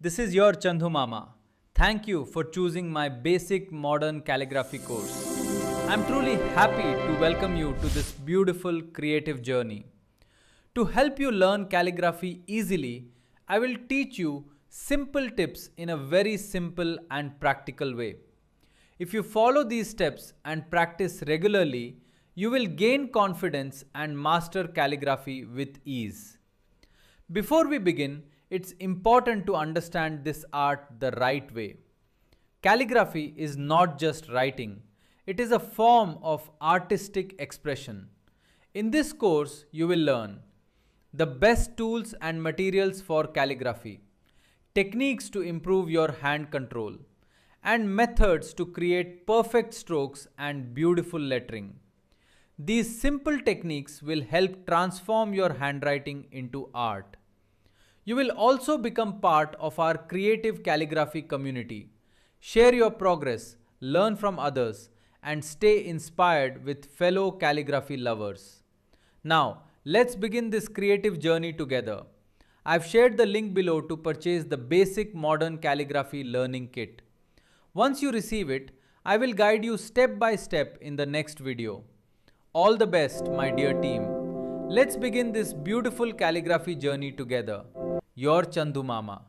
This is your Chandhu Mama. Thank you for choosing my basic modern calligraphy course. I'm truly happy to welcome you to this beautiful creative journey. To help you learn calligraphy easily, I will teach you simple tips in a very simple and practical way. If you follow these steps and practice regularly, you will gain confidence and master calligraphy with ease. Before we begin, it's important to understand this art the right way. Calligraphy is not just writing, it is a form of artistic expression. In this course, you will learn the best tools and materials for calligraphy, techniques to improve your hand control, and methods to create perfect strokes and beautiful lettering. These simple techniques will help transform your handwriting into art. You will also become part of our creative calligraphy community. Share your progress, learn from others, and stay inspired with fellow calligraphy lovers. Now, let's begin this creative journey together. I've shared the link below to purchase the basic modern calligraphy learning kit. Once you receive it, I will guide you step by step in the next video. All the best, my dear team. Let's begin this beautiful calligraphy journey together. Your Chandhu Mama.